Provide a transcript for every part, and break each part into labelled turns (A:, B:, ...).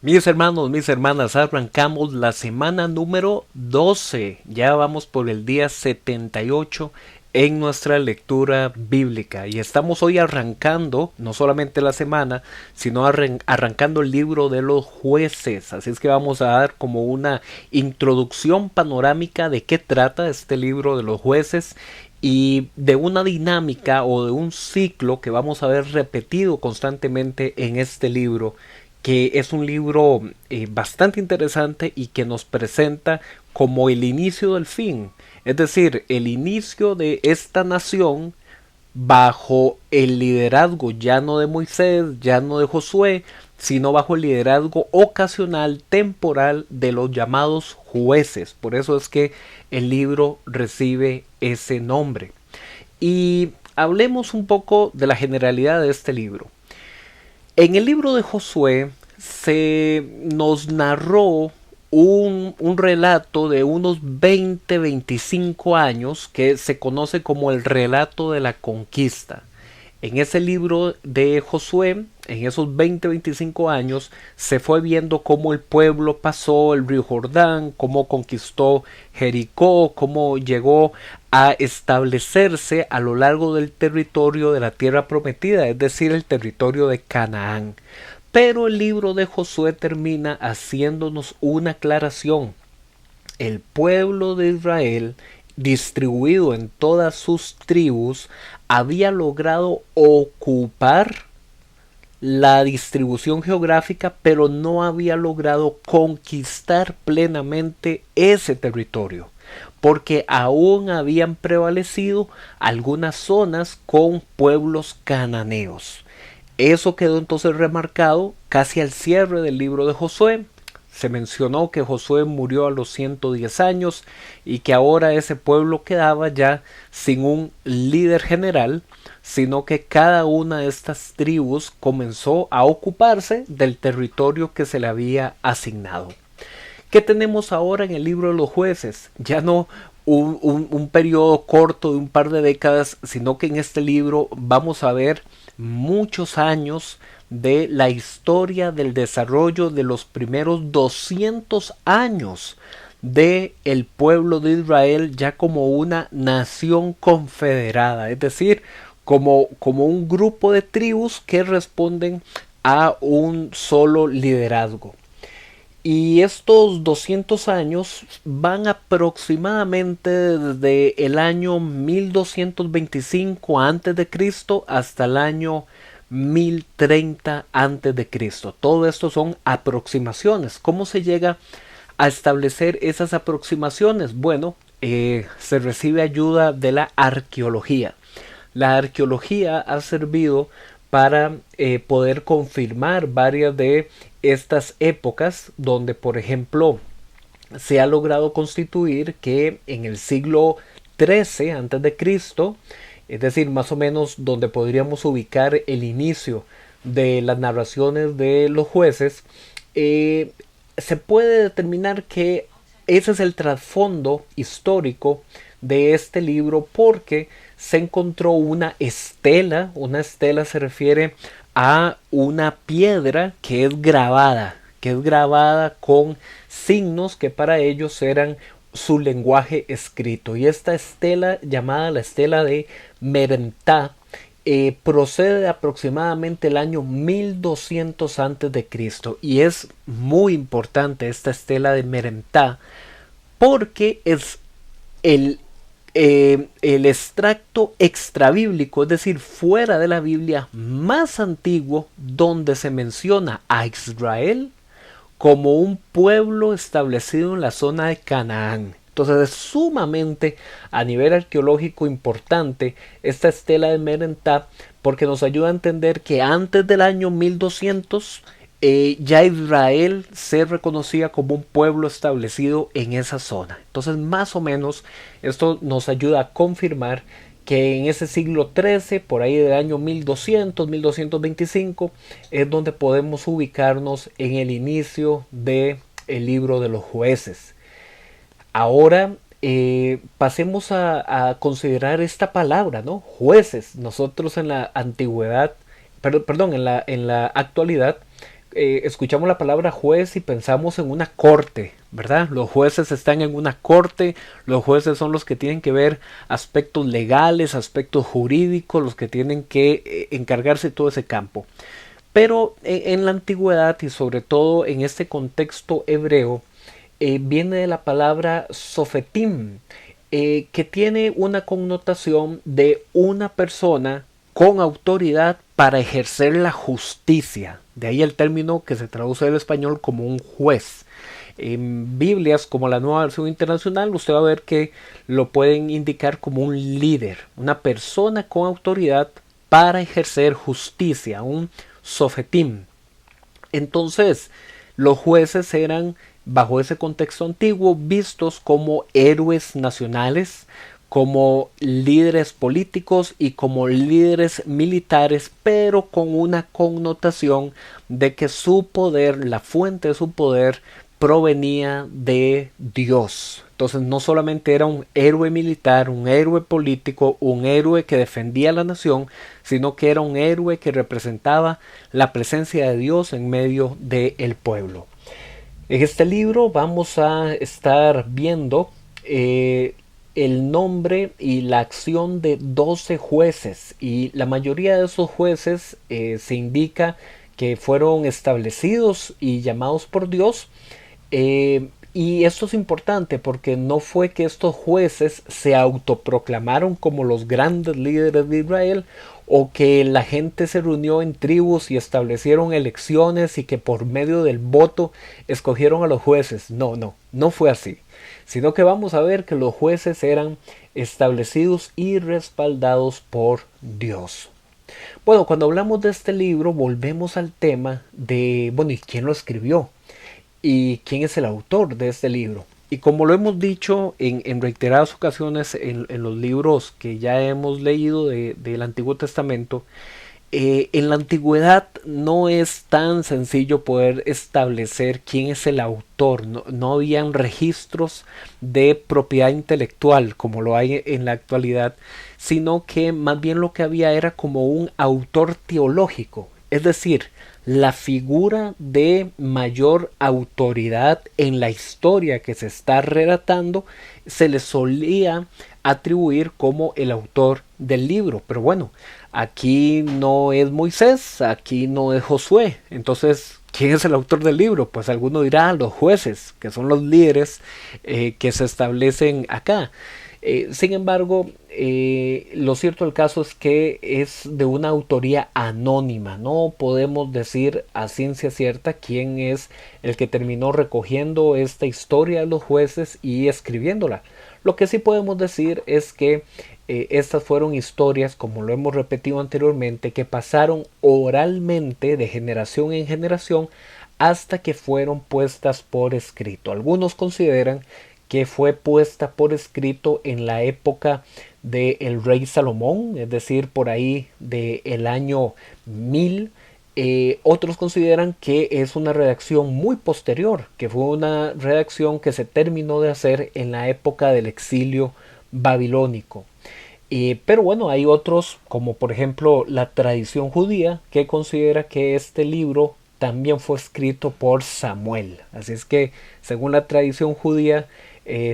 A: Mis hermanos, mis hermanas, arrancamos la semana número 12. Ya vamos por el día 78 en nuestra lectura bíblica. Y estamos hoy arrancando, no solamente la semana, sino arrancando el libro de los jueces. Así es que vamos a dar como una introducción panorámica de qué trata este libro de los jueces y de una dinámica o de un ciclo que vamos a ver repetido constantemente en este libro, que es un libro bastante interesante y que nos presenta como el inicio del fin, es decir, el inicio de esta nación bajo el liderazgo ya no de Moisés, ya no de Josué, sino bajo el liderazgo ocasional, temporal de los llamados jueces. Por eso es que el libro recibe ese nombre. Y hablemos un poco de la generalidad de este libro. En el libro de Josué se nos narró un relato de unos 20-25 años que se conoce como el relato de la conquista. En ese libro de Josué, en esos 20-25 años, se fue viendo cómo el pueblo pasó el río Jordán, cómo conquistó Jericó, cómo llegó a establecerse a lo largo del territorio de la tierra prometida, es decir, el territorio de Canaán. Pero el libro de Josué termina haciéndonos una aclaración. El pueblo de Israel, distribuido en todas sus tribus, había logrado ocupar la distribución geográfica, pero no había logrado conquistar plenamente ese territorio, porque aún habían prevalecido algunas zonas con pueblos cananeos. Eso quedó entonces remarcado casi al cierre del libro de Josué. Se mencionó que Josué murió a los 110 años y que ahora ese pueblo quedaba ya sin un líder general, sino que cada una de estas tribus comenzó a ocuparse del territorio que se le había asignado. ¿Qué tenemos ahora en el libro de los jueces? Ya no un periodo corto de un par de décadas, sino que en este libro vamos a ver muchos años de la historia del desarrollo de los primeros 200 años de el pueblo de Israel ya como una nación confederada, es decir, como un grupo de tribus que responden a un solo liderazgo. Y estos 200 años van aproximadamente desde el año 1225 antes de Cristo hasta el año 1030 antes de Cristo. Todo esto son aproximaciones. ¿Cómo se llega a establecer esas aproximaciones? Bueno, se recibe ayuda de la arqueología. La arqueología ha servido para poder confirmar varias de estas épocas donde, por ejemplo, se ha logrado constituir que en el siglo XIII antes de Cristo, es decir, más o menos donde podríamos ubicar el inicio de las narraciones de los jueces, se puede determinar que ese es el trasfondo histórico de este libro, porque se encontró una estela se refiere a una piedra que es grabada con signos que para ellos eran su lenguaje escrito. Y esta estela, llamada la estela de Merentá, procede de aproximadamente el año 1200 antes de Cristo, y es muy importante esta estela de Merentá porque es el el extracto extrabíblico, es decir, fuera de la Biblia, más antiguo donde se menciona a Israel como un pueblo establecido en la zona de Canaán. Entonces es sumamente a nivel arqueológico importante esta estela de Merentá, porque nos ayuda a entender que antes del año 1200 ya Israel se reconocía como un pueblo establecido en esa zona. Entonces más o menos esto nos ayuda a confirmar que en ese siglo XIII, por ahí del año 1200-1225, es donde podemos ubicarnos en el inicio del libro de los jueces. Ahora pasemos a considerar esta palabra, ¿no? Jueces. Nosotros en la antigüedad, perdón, en la actualidad, escuchamos la palabra juez y pensamos en una corte, ¿verdad? Los jueces están en una corte, los jueces son los que tienen que ver aspectos legales, aspectos jurídicos, los que tienen que encargarse de todo ese campo. Pero en la antigüedad y sobre todo en este contexto hebreo, viene de la palabra sofetim, que tiene una connotación de una persona con autoridad para ejercer la justicia. De ahí el término que se traduce al español como un juez. En Biblias como la Nueva Versión Internacional usted va a ver que lo pueden indicar como un líder, una persona con autoridad para ejercer justicia, un sofetim. Entonces, los jueces eran, bajo ese contexto antiguo, vistos como héroes nacionales, como líderes políticos y como líderes militares, pero con una connotación de que su poder, la fuente de su poder, provenía de Dios. Entonces no solamente era un héroe militar, un héroe político, un héroe que defendía a la nación, sino que era un héroe que representaba la presencia de Dios en medio del pueblo. En este libro vamos a estar viendo el nombre y la acción de 12 jueces, y la mayoría de esos jueces se indica que fueron establecidos y llamados por Dios. Y esto es importante porque no fue que estos jueces se autoproclamaron como los grandes líderes de Israel, o que la gente se reunió en tribus y establecieron elecciones y que por medio del voto escogieron a los jueces. No, no, no fue así. Sino que vamos a ver que los jueces eran establecidos y respaldados por Dios. Bueno, cuando hablamos de este libro volvemos al tema de, bueno, ¿y quién lo escribió? ¿Y quién es el autor de este libro? Y como lo hemos dicho en reiteradas ocasiones en los libros que ya hemos leído del Antiguo Testamento, en la antigüedad no es tan sencillo poder establecer quién es el autor. No habían registros de propiedad intelectual como lo hay en la actualidad, sino que más bien lo que había era como un autor teológico, es decir, la figura de mayor autoridad en la historia que se está relatando se le solía atribuir como el autor del libro. Pero bueno, aquí no es Moisés, aquí no es Josué. Entonces, ¿quién es el autor del libro? Pues alguno dirá los jueces, que son los líderes que se establecen acá. Sin embargo, lo cierto del caso es que es de una autoría anónima. No podemos decir a ciencia cierta quién es el que terminó recogiendo esta historia de los jueces y escribiéndola. Lo que sí podemos decir es que estas fueron historias, como lo hemos repetido anteriormente, que pasaron oralmente de generación en generación hasta que fueron puestas por escrito. Algunos consideran que fue puesta por escrito en la época del rey Salomón, es decir, por ahí del año 1000. Otros consideran que es una redacción muy posterior, que fue una redacción que se terminó de hacer en la época del exilio babilónico. Pero bueno, hay otros, como por ejemplo la tradición judía, que considera que este libro también fue escrito por Samuel. Así es que, según la tradición judía,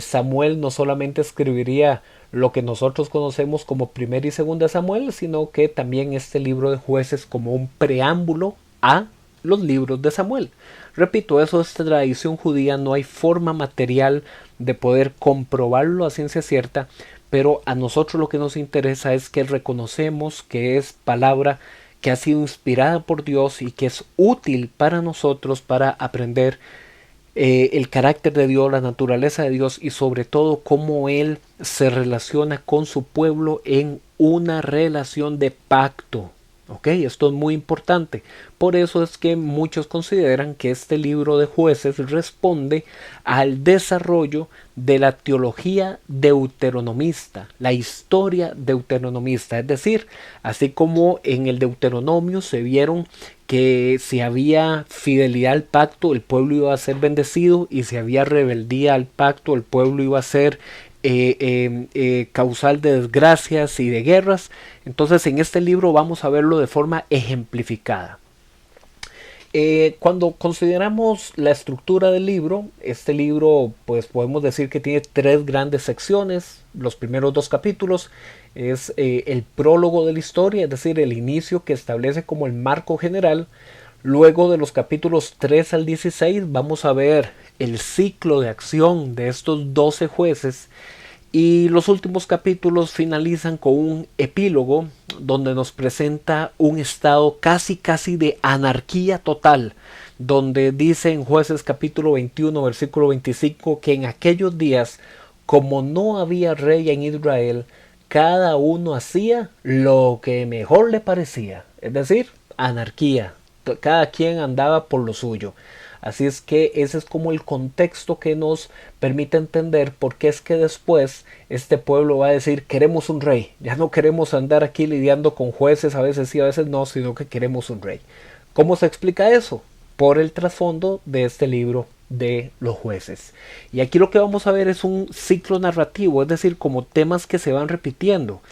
A: Samuel no solamente escribiría lo que nosotros conocemos como primera y segunda Samuel, sino que también este libro de jueces como un preámbulo a los libros de Samuel. Repito, eso es tradición judía, no hay forma material de poder comprobarlo a ciencia cierta, pero a nosotros lo que nos interesa es que reconocemos que es palabra que ha sido inspirada por Dios y que es útil para nosotros para aprender el carácter de Dios, la naturaleza de Dios y sobre todo cómo Él se relaciona con su pueblo en una relación de pacto. ¿Ok? Esto es muy importante. Por eso es que muchos consideran que este libro de jueces responde al desarrollo de la teología deuteronomista, la historia deuteronomista. Es decir, así como en el Deuteronomio se vieron que si había fidelidad al pacto el pueblo iba a ser bendecido, y si había rebeldía al pacto el pueblo iba a ser causal de desgracias y de guerras. Entonces en este libro vamos a verlo de forma ejemplificada. Cuando consideramos la estructura del libro, este libro pues podemos decir que tiene tres grandes secciones. Los primeros dos capítulos es el prólogo de la historia, es decir, el inicio que establece como el marco general. Luego de los capítulos 3 al 16 vamos a ver el ciclo de acción de estos 12 jueces. Y los últimos capítulos finalizan con un epílogo donde nos presenta un estado casi de anarquía total, donde dice en Jueces capítulo 21 versículo 25 que en aquellos días, como no había rey en Israel, cada uno hacía lo que mejor le parecía, es decir, anarquía, cada quien andaba por lo suyo. Así es que ese es como el contexto que nos permite entender por qué es que después este pueblo va a decir queremos un rey. Ya no queremos andar aquí lidiando con jueces, a veces sí, a veces no, sino que queremos un rey. ¿Cómo se explica eso? Por el trasfondo de este libro de los jueces. Y aquí lo que vamos a ver es un ciclo narrativo, es decir, como temas que se van repitiendo.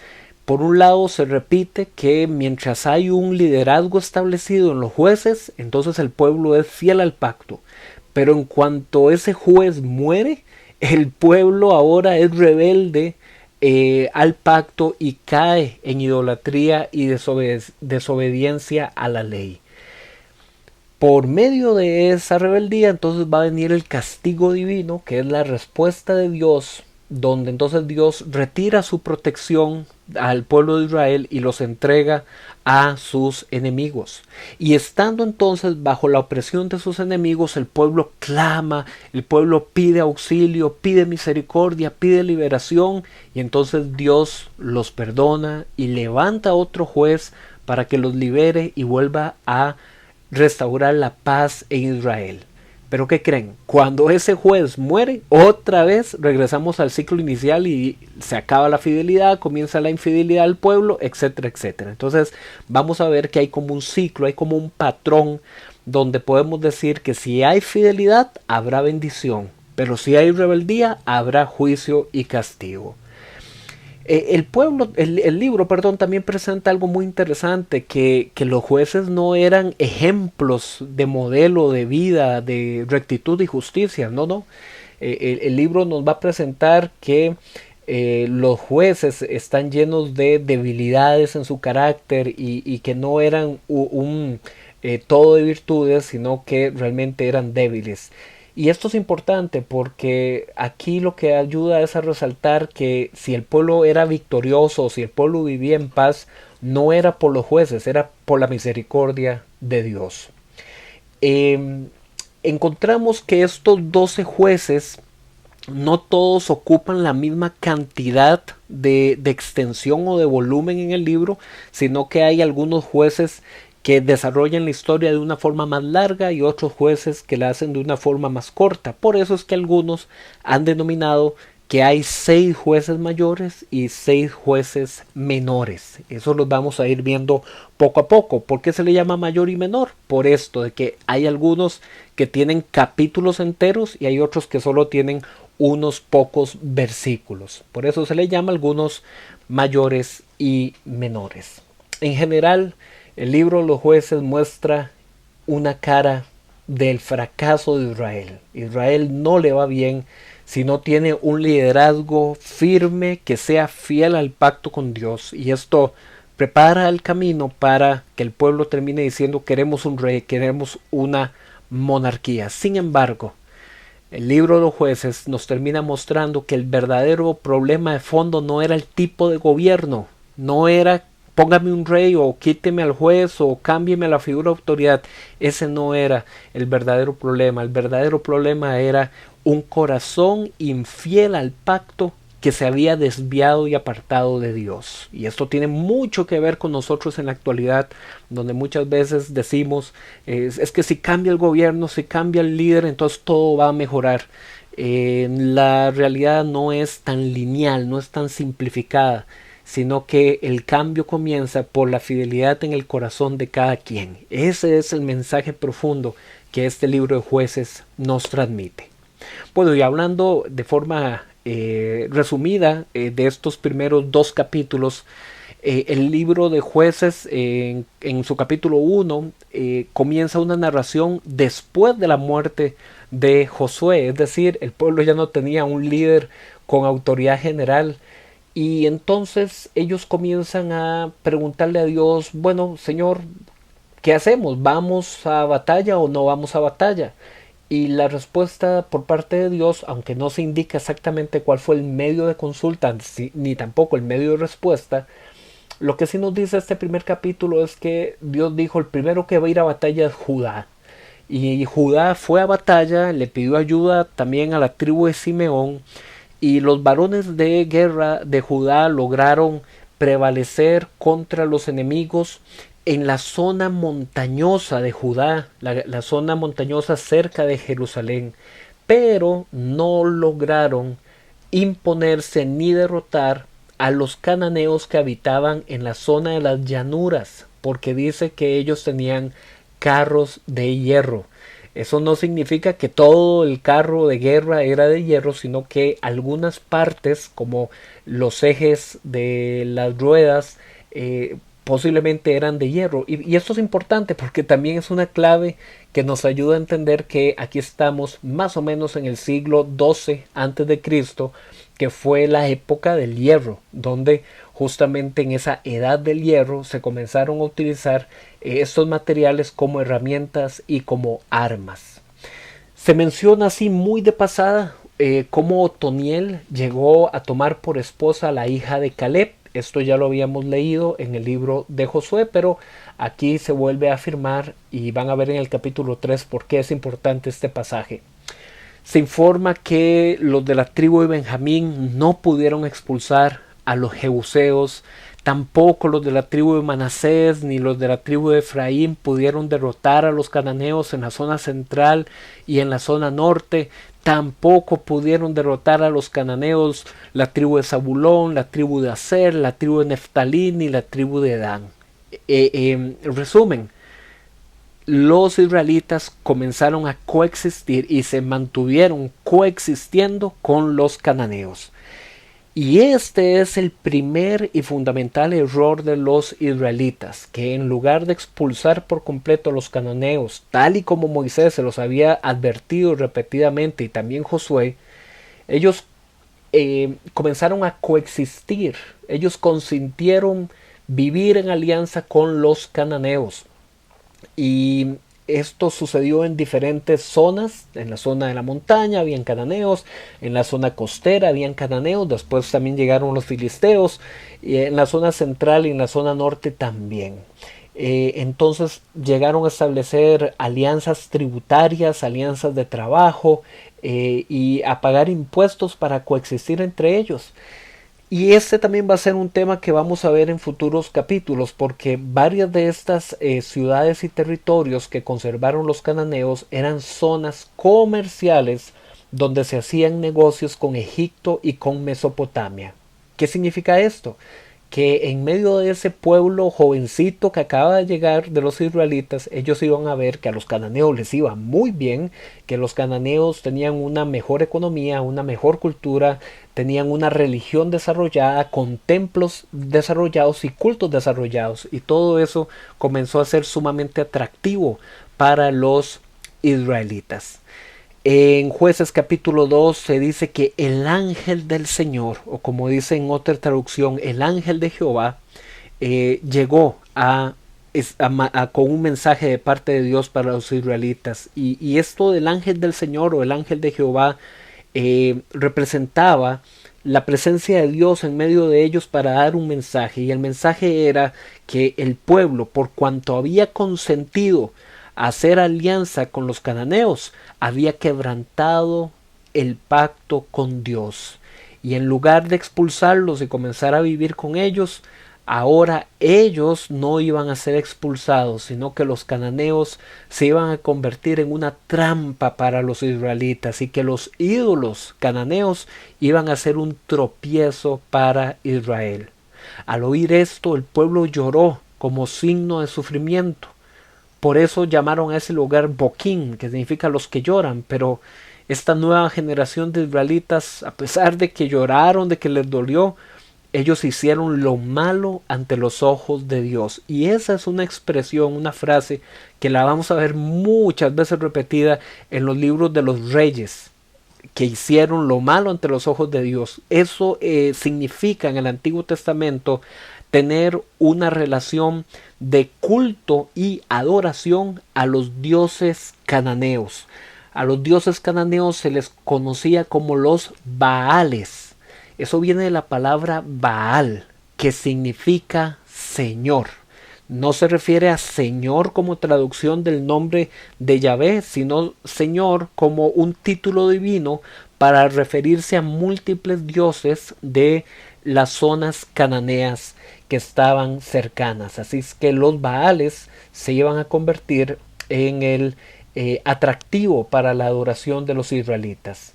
A: Por un lado se repite que mientras hay un liderazgo establecido en los jueces, entonces el pueblo es fiel al pacto. Pero en cuanto ese juez muere, el pueblo ahora es rebelde al pacto y cae en idolatría y desobediencia a la ley. Por medio de esa rebeldía entonces va a venir el castigo divino, que es la respuesta de Dios, donde entonces Dios retira su protección al pueblo de Israel y los entrega a sus enemigos. Y estando entonces bajo la opresión de sus enemigos, el pueblo clama, el pueblo pide auxilio, pide misericordia, pide liberación, y entonces Dios los perdona y levanta otro juez para que los libere y vuelva a restaurar la paz en Israel. Pero ¿qué creen? Cuando ese juez muere, otra vez regresamos al ciclo inicial y se acaba la fidelidad, comienza la infidelidad al pueblo, etcétera, etcétera. Entonces vamos a ver que hay como un ciclo, hay como un patrón donde podemos decir que si hay fidelidad, habrá bendición, pero si hay rebeldía, habrá juicio y castigo. El libro, perdón, también presenta algo muy interesante, que los jueces no eran ejemplos de modelo de vida, de rectitud y justicia, no. El libro nos va a presentar que los jueces están llenos de debilidades en su carácter y que no eran todo de virtudes, sino que realmente eran débiles. Y esto es importante porque aquí lo que ayuda es a resaltar que si el pueblo era victorioso, si el pueblo vivía en paz, no era por los jueces, era por la misericordia de Dios. Encontramos que estos 12 jueces no todos ocupan la misma cantidad de extensión o de volumen en el libro, sino que hay algunos jueces que desarrollan la historia de una forma más larga y otros jueces que la hacen de una forma más corta. Por eso es que algunos han denominado que hay 6 jueces mayores y 6 jueces menores. Eso los vamos a ir viendo poco a poco. ¿Por qué se le llama mayor y menor? Por esto de que hay algunos que tienen capítulos enteros y hay otros que solo tienen unos pocos versículos. Por eso se le llama algunos mayores y menores. En general, el libro de los jueces muestra una cara del fracaso de Israel. Israel no le va bien si no tiene un liderazgo firme que sea fiel al pacto con Dios. Y esto prepara el camino para que el pueblo termine diciendo queremos un rey, queremos una monarquía. Sin embargo, el libro de los jueces nos termina mostrando que el verdadero problema de fondo no era el tipo de gobierno, no era póngame un rey o quíteme al juez o cámbieme la figura de autoridad. Ese no era el verdadero problema. El verdadero problema era un corazón infiel al pacto que se había desviado y apartado de Dios. Y esto tiene mucho que ver con nosotros en la actualidad, donde muchas veces decimos es que si cambia el gobierno, si cambia el líder, entonces todo va a mejorar. La realidad no es tan lineal, no es tan simplificada, sino que el cambio comienza por la fidelidad en el corazón de cada quien. Ese es el mensaje profundo que este libro de jueces nos transmite. Bueno, y hablando de forma resumida de estos primeros 2 capítulos, El libro de Jueces en su capítulo 1 comienza una narración después de la muerte de Josué, es decir, el pueblo ya no tenía un líder con autoridad general. Y entonces ellos comienzan a preguntarle a Dios, bueno, Señor, ¿qué hacemos? ¿Vamos a batalla o no vamos a batalla? Y la respuesta por parte de Dios, aunque no se indica exactamente cuál fue el medio de consulta, ni tampoco el medio de respuesta, lo que sí nos dice este primer capítulo es que Dios dijo, el primero que va a ir a batalla es Judá. Y Judá fue a batalla, le pidió ayuda también a la tribu de Simeón, y los varones de guerra de Judá lograron prevalecer contra los enemigos en la zona montañosa de Judá, la zona montañosa cerca de Jerusalén, pero no lograron imponerse ni derrotar a los cananeos que habitaban en la zona de las llanuras, porque dice que ellos tenían carros de hierro. Eso no significa que todo el carro de guerra era de hierro, sino que algunas partes, como los ejes de las ruedas, posiblemente eran de hierro. Y esto es importante porque también es una clave que nos ayuda a entender que aquí estamos más o menos en el siglo XII antes de Cristo, que fue la época del hierro, donde justamente en esa edad del hierro se comenzaron a utilizar estos materiales como herramientas y como armas. Se menciona así muy de pasada cómo Otoniel llegó a tomar por esposa a la hija de Caleb. Esto ya lo habíamos leído en el libro de Josué, pero aquí se vuelve a afirmar y van a ver en el capítulo 3 por qué es importante este pasaje. Se informa que los de la tribu de Benjamín no pudieron expulsar a los jebuseos, tampoco los de la tribu de Manasés ni los de la tribu de Efraín pudieron derrotar a los cananeos en la zona central y en la zona norte, tampoco pudieron derrotar a los cananeos la tribu de Zabulón, la tribu de Aser, la tribu de Neftalí ni la tribu de Dan. Resumen, los israelitas comenzaron a coexistir y se mantuvieron coexistiendo con los cananeos. Y este es el primer y fundamental error de los israelitas, que en lugar de expulsar por completo a los cananeos, tal y como Moisés se los había advertido repetidamente y también Josué, ellos comenzaron a coexistir, ellos consintieron vivir en alianza con los cananeos. Y esto sucedió en diferentes zonas. En la zona de la montaña habían cananeos, en la zona costera habían cananeos, después también llegaron los filisteos, y en la zona central y en la zona norte también. Entonces llegaron a establecer alianzas tributarias, alianzas de trabajo, y a pagar impuestos para coexistir entre ellos. Y este también va a ser un tema que vamos a ver en futuros capítulos, porque varias de estas ciudades y territorios que conservaron los cananeos eran zonas comerciales donde se hacían negocios con Egipto y con Mesopotamia. ¿Qué significa esto? Que en medio de ese pueblo jovencito que acaba de llegar de los israelitas, ellos iban a ver que a los cananeos les iba muy bien, que los cananeos tenían una mejor economía, una mejor cultura, tenían una religión desarrollada, con templos desarrollados y cultos desarrollados, y todo eso comenzó a ser sumamente atractivo para los israelitas. En Jueces capítulo 2 se dice que el ángel del Señor, o como dice en otra traducción, el ángel de Jehová, llegó con un mensaje de parte de Dios para los israelitas. Y esto del ángel del Señor o el ángel de Jehová representaba la presencia de Dios en medio de ellos para dar un mensaje. Y el mensaje era que el pueblo, por cuanto había consentido hacer alianza con los cananeos, había quebrantado el pacto con Dios, y en lugar de expulsarlos y comenzar a vivir con ellos, ahora ellos no iban a ser expulsados, sino que los cananeos se iban a convertir en una trampa para los israelitas, y que los ídolos cananeos iban a ser un tropiezo para Israel. Al oír esto, el pueblo lloró como signo de sufrimiento. Por eso llamaron a ese lugar Boquín, que significa los que lloran. Pero esta nueva generación de israelitas, a pesar de que lloraron, de que les dolió, ellos hicieron lo malo ante los ojos de Dios. Y esa es una expresión, una frase que la vamos a ver muchas veces repetida en los libros de los reyes, que hicieron lo malo ante los ojos de Dios. Eso significa en el Antiguo Testamento tener una relación de culto y adoración a los dioses cananeos. A los dioses cananeos se les conocía como los Baales. Eso viene de la palabra Baal, que significa Señor. No se refiere a Señor como traducción del nombre de Yahvé, sino Señor como un título divino para referirse a múltiples dioses de las zonas cananeas que estaban cercanas. Así es que los Baales se iban a convertir en el atractivo para la adoración de los israelitas.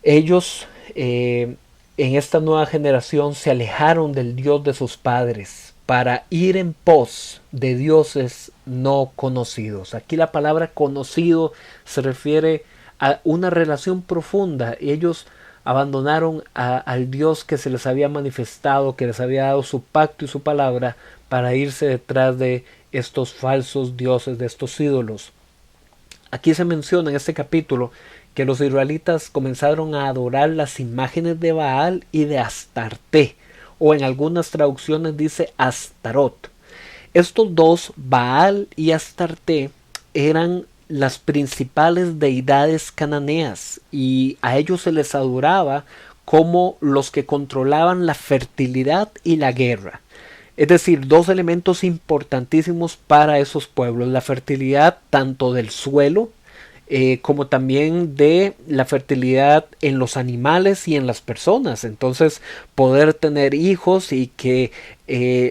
A: Ellos en esta nueva generación se alejaron del Dios de sus padres para ir en pos de dioses no conocidos. Aquí la palabra conocido se refiere a una relación profunda. Ellos abandonaron al Dios que se les había manifestado, que les había dado su pacto y su palabra, para irse detrás de estos falsos dioses, de estos ídolos. Aquí se menciona en este capítulo que los israelitas comenzaron a adorar las imágenes de Baal y de Astarte, o en algunas traducciones dice Astarot. Estos dos, Baal y Astarte, eran las principales deidades cananeas y a ellos se les adoraba como los que controlaban la fertilidad y la guerra. Es decir, dos elementos importantísimos para esos pueblos: la fertilidad tanto del suelo como también de la fertilidad en los animales y en las personas. Entonces, poder tener hijos y que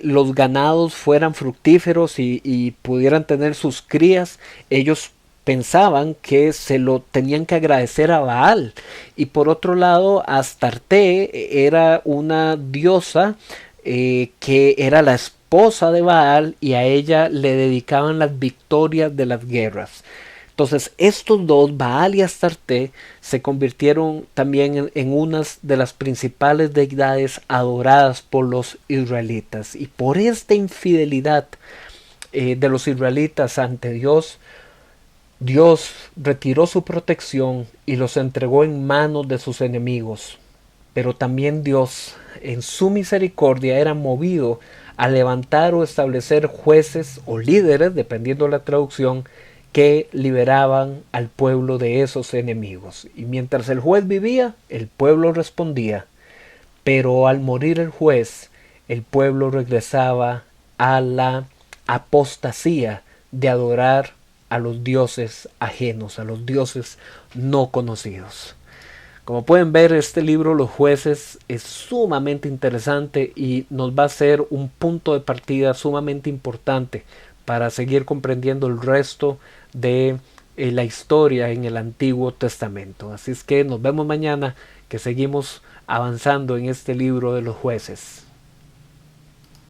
A: los ganados fueran fructíferos y pudieran tener sus crías, ellos pensaban que se lo tenían que agradecer a Baal. Y por otro lado, Astarte era una diosa que era la esposa de Baal, y a ella le dedicaban las victorias de las guerras. Entonces estos dos, Baal y Astarte, se convirtieron también en unas de las principales deidades adoradas por los israelitas. Y por esta infidelidad de los israelitas ante Dios, Dios retiró su protección y los entregó en manos de sus enemigos. Pero también Dios, en su misericordia, era movido a levantar o establecer jueces o líderes, dependiendo de la traducción, que liberaban al pueblo de esos enemigos. Y mientras el juez vivía, el pueblo respondía. Pero al morir el juez, el pueblo regresaba a la apostasía de adorar a los dioses ajenos, a los dioses no conocidos. Como pueden ver, este libro, Los Jueces, es sumamente interesante y nos va a ser un punto de partida sumamente importante para seguir comprendiendo el resto de la historia en el Antiguo Testamento. Así es que nos vemos mañana, que seguimos avanzando en este libro de los jueces.